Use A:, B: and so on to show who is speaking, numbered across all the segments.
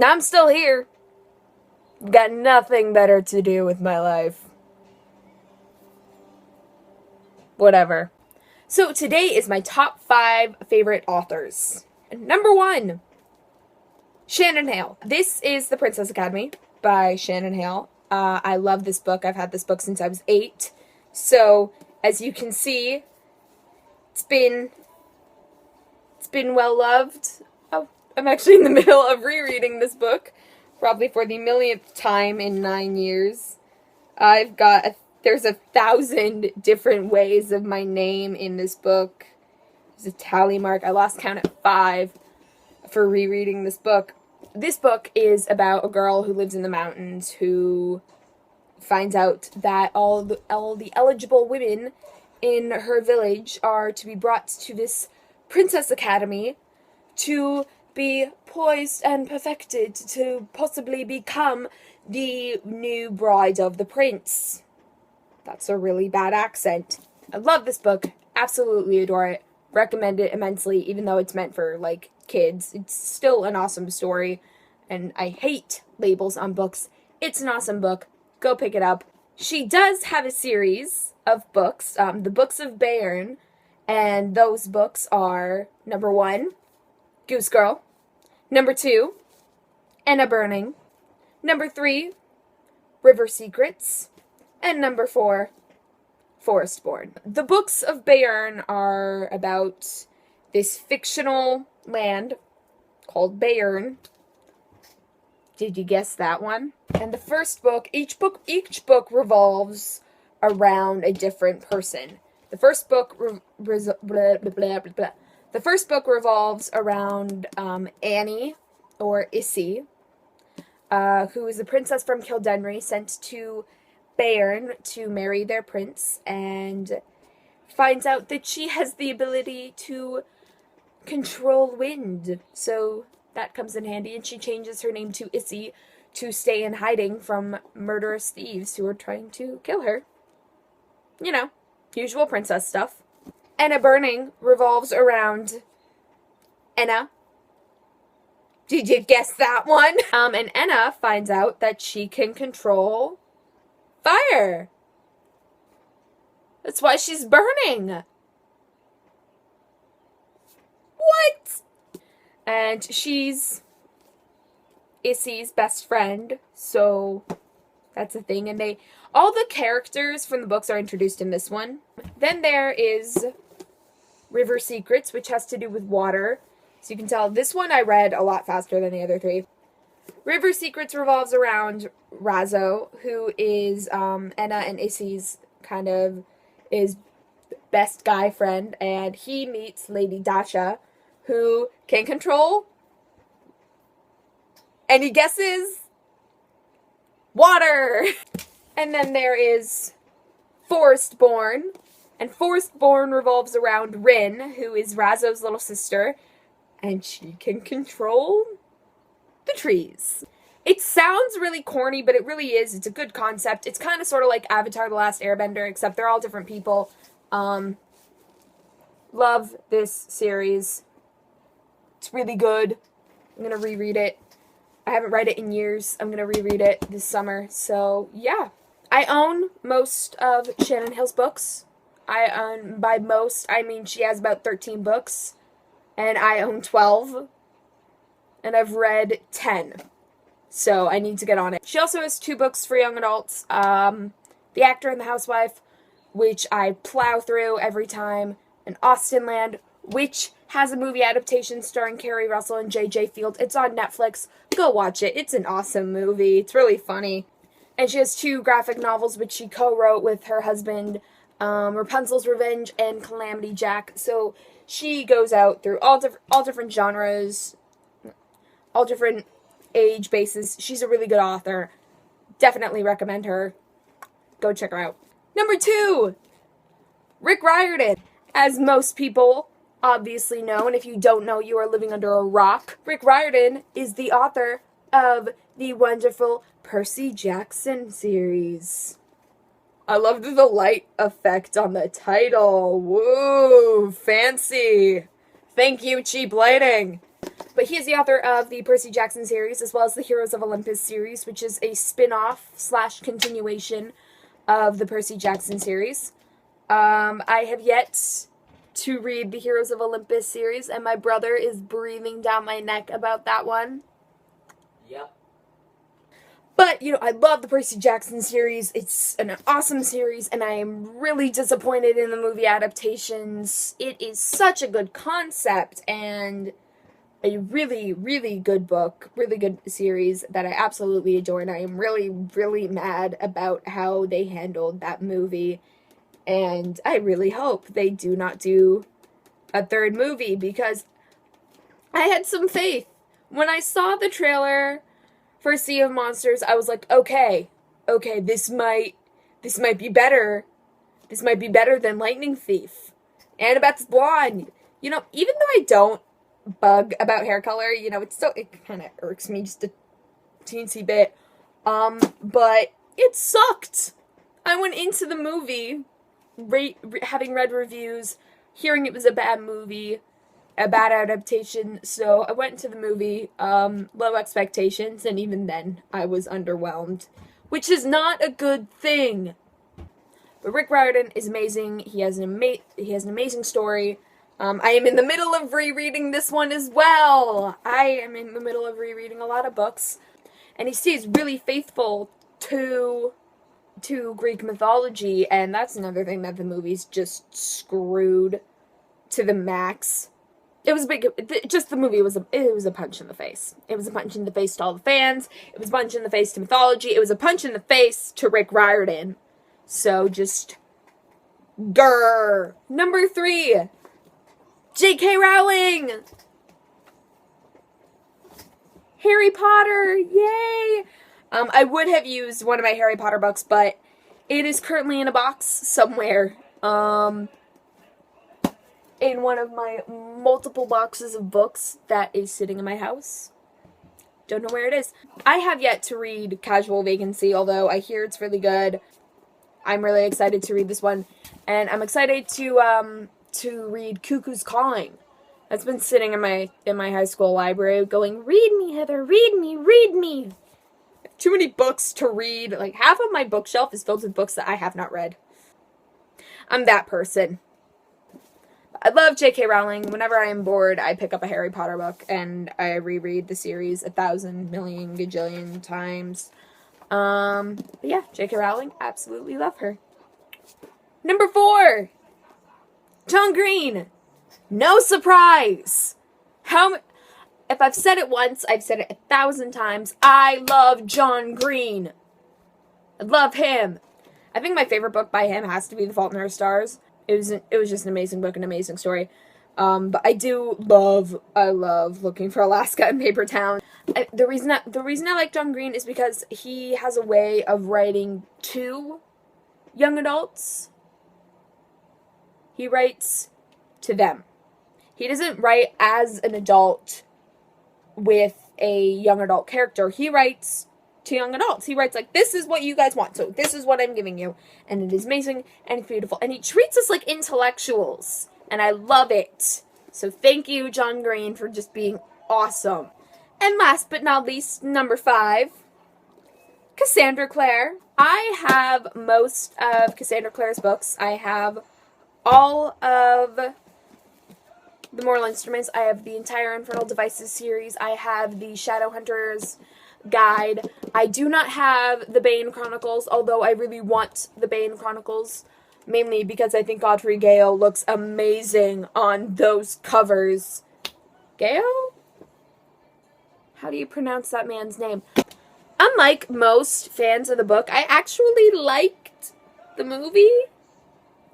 A: I'm still here. Got nothing better to do with my life. Whatever. So today is my top 5 favorite authors. Number 1, Shannon Hale. This is The Princess Academy by Shannon Hale. I love this book. I've had this book since I was 8. So, as you can see, it's been well loved. Oh, I'm actually in the middle of rereading this book, probably for the millionth time in 9 years. There's 1,000 different ways of my name in this book. There's a tally mark. I lost count at 5 for rereading this book. This book is about a girl who lives in the mountains who finds out that all the eligible women in her village are to be brought to this Princess Academy to be poised and perfected to possibly become the new bride of the prince. That's a really bad accent. I love this book. Absolutely adore it. Recommend it immensely, even though it's meant for, kids. It's still an awesome story, and I hate labels on books. It's an awesome book. Go pick it up. She does have a series of books, the Books of Bayern, and those books are, number 1, Goose Girl, number 2, Enna Burning, number 3, River Secrets, and number 4, Forestborn. The Books of Bayern are about this fictional land called Bayern. Did you guess that one? And the first book, each book revolves around a different person. The first book revolves around Annie, or Issy, who is a princess from Kildenry sent to Bayern to marry their prince, and finds out that she has the ability to control wind. So that comes in handy, and she changes her name to Issy to stay in hiding from murderous thieves who are trying to kill her. You know, usual princess stuff. Enna Burning revolves around Enna. Did you guess that one? And Enna finds out that she can control fire. That's why she's burning. What? And she's Issy's best friend, so that's a thing. And all the characters from the books are introduced in this one. Then there is River Secrets, which has to do with water. So you can tell this one I read a lot faster than the other 3. River Secrets revolves around Razzo, who is Enna and Issy's is best guy friend, and he meets Lady Dasha, who can control, and he guesses, water. And then there is Forestborn, and Forestborn revolves around Rin, who is Razzo's little sister, and she can control the trees. It sounds really corny, but it really is. It's a good concept. It's kind of sort of like Avatar: The Last Airbender, except they're all different people. Love this series. It's really good. I'm going to reread it. I haven't read it in years. I'm going to reread it this summer. So, yeah. I own most of Shannon Hale's books. By most, I mean she has about 13 books. And I own 12. And I've read 10. So, I need to get on it. She also has 2 books for young adults. The Actor and the Housewife, which I plow through every time. And Austenland, which has a movie adaptation starring Kerry Russell and J.J. Field. It's on Netflix. Go watch it. It's an awesome movie. It's really funny. And she has 2 graphic novels, which she co-wrote with her husband, Rapunzel's Revenge and Calamity Jack. So she goes out through all different genres, all different age bases. She's a really good author. Definitely recommend her. Go check her out. Number 2, Rick Riordan. As most people obviously know, and if you don't know, you are living under a rock. Rick Riordan is the author of the wonderful Percy Jackson series. I loved the light effect on the title. Woo, fancy. Thank you, cheap lighting. But he is the author of the Percy Jackson series, as well as the Heroes of Olympus series, which is a spin-off / continuation of the Percy Jackson series. I have yet to read the Heroes of Olympus series, and my brother is breathing down my neck about that one.
B: Yep.
A: But, I love the Percy Jackson series. It's an awesome series, and I am really disappointed in the movie adaptations. It is such a good concept, and a really, really good book, really good series that I absolutely adore, and I am really, really mad about how they handled that movie, and I really hope they do not do a third movie, because I had some faith. When I saw the trailer for Sea of Monsters, I was like, okay, this might be better. This might be better than Lightning Thief. Annabeth's blonde. Even though I don't bug about hair color, it kind of irks me just a teensy bit. But it sucked. I went into the movie having read reviews, hearing it was a bad movie, a bad adaptation, so I went into the movie, low expectations, and even then, I was underwhelmed, which is not a good thing. But Rick Riordan is amazing. He has an amazing story. I am in the middle of rereading this one as well. I am in the middle of rereading a lot of books, and he stays really faithful to Greek mythology, and that's another thing that the movie's just screwed to the max. It was big. The movie was a punch in the face. It was a punch in the face to all the fans. It was a punch in the face to mythology. It was a punch in the face to Rick Riordan. So just grr. Number 3. J.K. Rowling! Harry Potter! Yay! I would have used one of my Harry Potter books, but it is currently in a box somewhere. In one of my multiple boxes of books that is sitting in my house. Don't know where it is. I have yet to read Casual Vacancy, although I hear it's really good. I'm really excited to read this one. And I'm excited to read Cuckoo's Calling. That's been sitting in my high school library going, read me, Heather, read me. Too many books to read. Like, half of my bookshelf is filled with books that I have not read. I'm that person. I love J.K. Rowling. Whenever I am bored, I pick up a Harry Potter book and I reread the series 1,000 million gajillion times. But yeah, J.K. Rowling, absolutely love her. Number 4, John Green. No surprise. If I've said it once, I've said it 1,000 times. I love John Green. I love him. I think my favorite book by him has to be The Fault in Our Stars. It was just an amazing book, an amazing story. But I love Looking for Alaska and Paper Town. The reason I like John Green is because he has a way of writing to young adults. He writes to them. He doesn't write as an adult with a young adult character. He writes to young adults. He writes like, this is what you guys want, so this is what I'm giving you. And it is amazing, and it's beautiful. And he treats us like intellectuals, and I love it. So thank you, John Green, for just being awesome. And last but not least, number 5, Cassandra Clare. I have most of Cassandra Clare's books. I have all of the Mortal Instruments. I have the entire Infernal Devices series. I have the Shadowhunters guide. I do not have the Bane Chronicles, although I really want the Bane Chronicles, mainly because I think Audrey Gale looks amazing on those covers. Gale? How do you pronounce that man's name? Unlike most fans of the book, I actually liked the movie.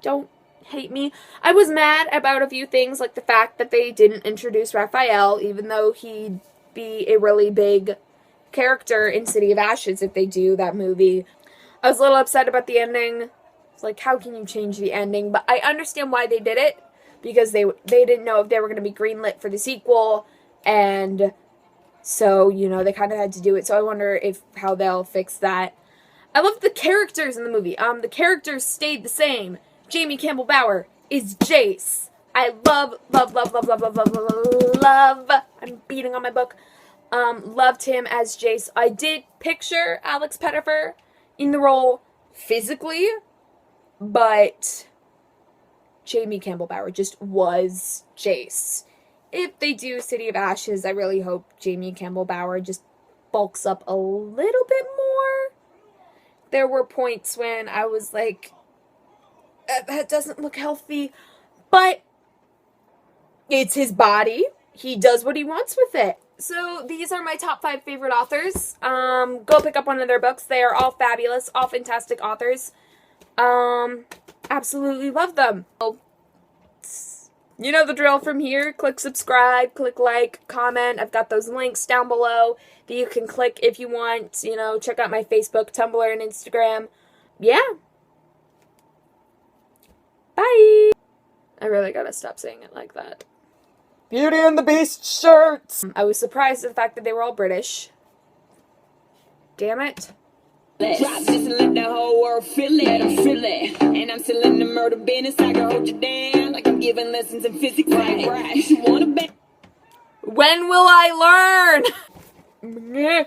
A: Don't hate me. I was mad about a few things, like the fact that they didn't introduce Raphael, even though he'd be a really big character in City of Ashes if they do that movie. I was a little upset about the ending. It's like, how can you change the ending? But I understand why they did it, because they didn't know if they were going to be greenlit for the sequel, and so, they kind of had to do it. So I wonder how they'll fix that. I love the characters in the movie. The characters stayed the same. Jamie Campbell Bower is Jace. I love, love, love, love, love, love, love, love, love. I'm beating on my book. Loved him as Jace. I did picture Alex Pettyfer in the role physically, but Jamie Campbell Bower just was Jace. If they do City of Ashes, I really hope Jamie Campbell Bower just bulks up a little bit more. There were points when I was like, that doesn't look healthy, but it's his body. He does what he wants with it. So these are my top 5 favorite authors. Go pick up one of their books. They are all fabulous, all fantastic authors. Absolutely love them. You know the drill from here. Click subscribe, click like, comment. I've got those links down below that you can click if you want. You know, check out my Facebook, Tumblr, and Instagram. Yeah. Bye. I really gotta stop saying it like that.
B: Beauty and the Beast shirts!
A: I was surprised at the fact that they were all British. Damn it.
C: Drop this and let the whole world feel it. I feel it. And I'm still in the murder business. I can hold you down like I'm giving lessons in physics. Right. You wanna bet?
A: When will I learn?